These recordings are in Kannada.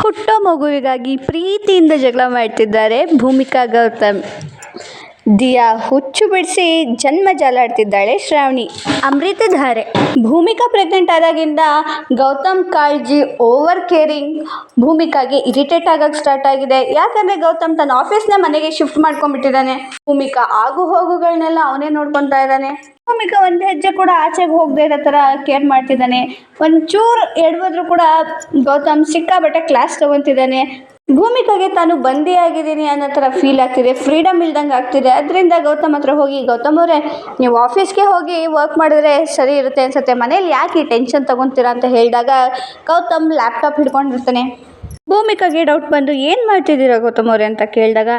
ಹುಟ್ಟೋ ಮಗುವಿಗಾಗಿ ಪ್ರೀತಿಯಿಂದ ಜಗಳ ಮಾಡ್ತಿದ್ದಾರೆ ಭೂಮಿಕಾ ಗೌತಮ್. ದಿಯಾ ಹುಚ್ಚು ಬಿಡಿಸಿ ಜನ್ಮ ಜಾಲಾಡ್ತಿದ್ದಾಳೆ ಶ್ರಾವಣಿ. ಅಮೃತಧಾರೆ. ಭೂಮಿಕಾ ಪ್ರೆಗ್ನೆಂಟ್ ಆದಾಗಿಂದ ಗೌತಮ್ ಕಾಳಜಿ ಓವರ್ ಕೇರಿಂಗ್ ಭೂಮಿಕಾಗೆ ಇರಿಟೇಟ್ ಆಗಕ್ಕೆ ಸ್ಟಾರ್ಟ್ ಆಗಿದೆ. ಯಾಕಂದ್ರೆ ಗೌತಮ್ ತನ್ನ ಆಫೀಸ್ನ ಮನೆಗೆ ಶಿಫ್ಟ್ ಮಾಡ್ಕೊಂಡ್ಬಿಟ್ಟಿದ್ದಾನೆ. ಭೂಮಿಕಾ ಆಗು ಹೋಗುಗಳನ್ನೆಲ್ಲ ಅವನೇ ನೋಡ್ಕೊತಾ ಇದ್ದಾನೆ. ಭೂಮಿಕಾ ಒಂದು ಹೆಜ್ಜೆ ಕೂಡ ಆಚೆಗೆ ಹೋಗದೆ ಇರೋ ಥರ ಕೇರ್ ಮಾಡ್ತಿದ್ದಾನೆ. ಒಂಚೂರು ಎಡವಿದ್ರು ಕೂಡ ಗೌತಮ್ ಸಿಕ್ಕಾಬಟ್ಟೆ ಕ್ಲಾಸ್ ತಗೊತಿದ್ದಾನೆ. ಭೂಮಿಕಾಗೆ ತಾನು ಬಂದಿಯಾಗಿದ್ದೀನಿ ಅನ್ನೋ ಥರ ಫೀಲ್ ಆಗ್ತಿದೆ, ಫ್ರೀಡಮ್ ಇಲ್ದಂಗೆ ಆಗ್ತಿದೆ. ಅದರಿಂದ ಗೌತಮ್ ಹತ್ರ ಹೋಗಿ, ಗೌತಮ್ ಅವರೇ ನೀವು ಆಫೀಸ್ಗೆ ಹೋಗಿ ವರ್ಕ್ ಮಾಡಿದ್ರೆ ಸರಿ ಇರುತ್ತೆ ಅನ್ಸುತ್ತೆ, ಮನೇಲಿ ಯಾಕೆ ಈ ಟೆನ್ಷನ್ ತಗೊತೀರಾ ಅಂತ ಹೇಳಿದಾಗ ಗೌತಮ್ ಲ್ಯಾಪ್ಟಾಪ್ ಹಿಡ್ಕೊಂಡಿರ್ತಾನೆ. ಭೂಮಿಕಾಗೆ ಡೌಟ್ ಬಂದು ಏನು ಮಾಡ್ತಿದ್ದೀರಾ ಗೌತಮ್ ಅವರೇ ಅಂತ ಕೇಳಿದಾಗ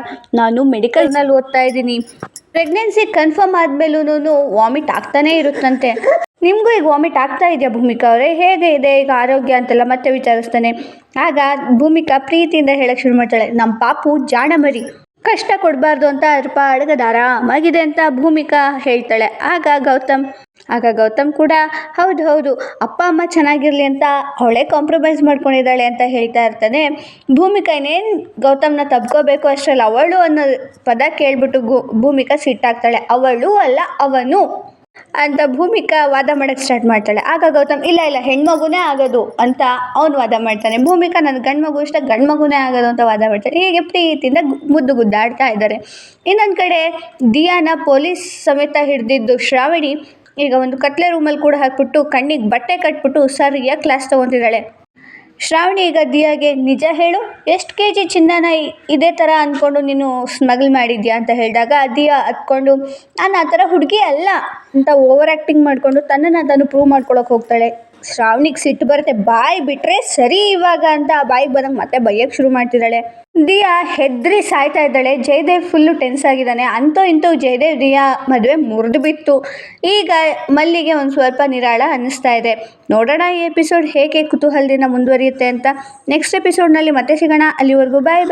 ನಾನು ಮೆಡಿಕಲ್ನಲ್ಲಿ ಓದ್ತಾ ಇದ್ದೀನಿ, ಪ್ರೆಗ್ನೆನ್ಸಿ ಕನ್ಫರ್ಮ್ ಆದಮೇಲೂ ವಾಮಿಟ್ ಆಗ್ತಾನೇ ಇರುತ್ತಂತೆ, ನಿಮಗೂ ಈಗ ವಾಮಿಟ್ ಆಗ್ತಾ ಇದೆಯಾ ಭೂಮಿಕಾ ಅವರೇ, ಹೇಗೆ ಇದೆ ಈಗ ಆರೋಗ್ಯ ಅಂತೆಲ್ಲ ಮತ್ತೆ ವಿಚಾರಿಸ್ತಾನೆ. ಆಗ ಭೂಮಿಕಾ ಪ್ರೀತಿಯಿಂದ ಹೇಳಕ್ಕೆ ಶುರು ಮಾಡ್ತಾಳೆ, ನಮ್ಮ ಪಾಪು ಜಾಣ ಮರಿ, ಕಷ್ಟ ಕೊಡಬಾರ್ದು ಅಂತ ಅಡ್ಗದ ಆರಾಮಾಗಿದೆ ಅಂತ ಭೂಮಿಕಾ ಹೇಳ್ತಾಳೆ. ಆಗ ಗೌತಮ್ ಕೂಡ ಹೌದು ಅಪ್ಪ ಅಮ್ಮ ಚೆನ್ನಾಗಿರಲಿ ಅಂತ ಅವಳೇ ಕಾಂಪ್ರಮೈಸ್ ಮಾಡ್ಕೊಂಡಿದ್ದಾಳೆ ಅಂತ ಹೇಳ್ತಾ ಇರ್ತಾನೆ. ಭೂಮಿಕಾ ಇನ್ನೇನು ಗೌತಮ್ನ ತಬ್ಕೋಬೇಕು ಅಷ್ಟರಲ್ಲಿ ಅವಳು ಅನ್ನೋ ಪದ ಕೇಳ್ಬಿಟ್ಟು ಭೂಮಿಕಾ ಸಿಟ್ಟಾಗ್ತಾಳೆ. ಅವಳು ಅಲ್ಲ ಅವನು ಅಂತ ಭೂಮಿಕಾ ವಾದ ಮಾಡೋಕ್ಕೆ ಸ್ಟಾರ್ಟ್ ಮಾಡ್ತಾಳೆ. ಆಗ ಗೌತಮ್ ಇಲ್ಲ ಹೆಣ್ಮಗುನೇ ಆಗೋದು ಅಂತ ಅವನು ವಾದ ಮಾಡ್ತಾನೆ. ಭೂಮಿಕಾ ನನ್ನ ಗಂಡು ಮಗು ಇಷ್ಟ, ಗಂಡು ಮಗುನೇ ಆಗೋದು ಅಂತ ವಾದ ಮಾಡ್ತಾನೆ. ಹೀಗೆ ಪ್ರೀತಿಯಿಂದ ಮುದ್ದು ಗುದ್ದಾಡ್ತಾ ಇದ್ದಾರೆ. ಇನ್ನೊಂದು ಕಡೆ ದಿಯಾನ ಪೊಲೀಸ್ ಸಮೇತ ಹಿಡಿದಿದ್ದು ಶ್ರಾವಣಿ ಈಗ ಒಂದು ಕತ್ಲೆ ರೂಮಲ್ಲಿ ಕೂಡ ಹಾಕ್ಬಿಟ್ಟು ಕಣ್ಣಿಗೆ ಬಟ್ಟೆ ಕಟ್ಬಿಟ್ಟು ಸರಿಯಾಗಿ ಕ್ಲಾಸ್ ತೊಗೊತಿದ್ದಾಳೆ. ಶ್ರಾವಣಿ ಈಗ ದಿಯಾಗೆ ನಿಜ ಹೇಳು, ಎಷ್ಟು kg ಚಿನ್ನನ ಇದೇ ಥರ ಅಂದ್ಕೊಂಡು ನೀನು ಸ್ಮಗಲ್ ಮಾಡಿದ್ಯಾ ಅಂತ ಹೇಳಿದಾಗ ದಿಯಾ ಹತ್ಕೊಂಡು ನಾನು ಆ ಥರ ಹುಡುಗಿ ಅಲ್ಲ ಅಂತ ಓವರ್ ಆ್ಯಕ್ಟಿಂಗ್ ಮಾಡಿಕೊಂಡು ತನ್ನನ್ನು ತಾನು ಪ್ರೂವ್ ಮಾಡ್ಕೊಳಕ್ಕೆ ಹೋಗ್ತಾಳೆ. ಶ್ರಾವಣಿಗೆ ಸಿಟ್ಟು ಬರುತ್ತೆ, ಬಾಯಿ ಬಿಟ್ಟರೆ ಸರಿ ಇವಾಗ ಅಂತ ಬಾಯಿಗೆ ಬಂದಂಗೆ ಮತ್ತೆ ಬೈಯಕ್ಕೆ ಶುರು ಮಾಡ್ತಿದ್ದಾಳೆ. ದಿಯಾ ಹೆದ್ರಿ ಸಾಯ್ತಾ ಇದ್ದಾಳೆ. ಜಯದೇವ್ ಫುಲ್ಲು ಟೆನ್ಸ್ ಆಗಿದ್ದಾನೆ. ಇಂತೂ ಜಯದೇವ್ ದಿಯಾ ಮದುವೆ ಮುರಿದು ಬಿತ್ತು. ಈಗ ಮಲ್ಲಿಗೆ ಒಂದು ಸ್ವಲ್ಪ ನಿರಾಳ ಅನ್ನಿಸ್ತಾ ಇದೆ. ನೋಡೋಣ ಈ ಎಪಿಸೋಡ್ ಹೇಗೆ ಕುತೂಹಲದಿಂದ ಮುಂದುವರಿಯುತ್ತೆ ಅಂತ. ನೆಕ್ಸ್ಟ್ ಎಪಿಸೋಡ್ನಲ್ಲಿ ಮತ್ತೆ ಸಿಗೋಣ. ಅಲ್ಲಿವರೆಗೂ ಬಾಯ್.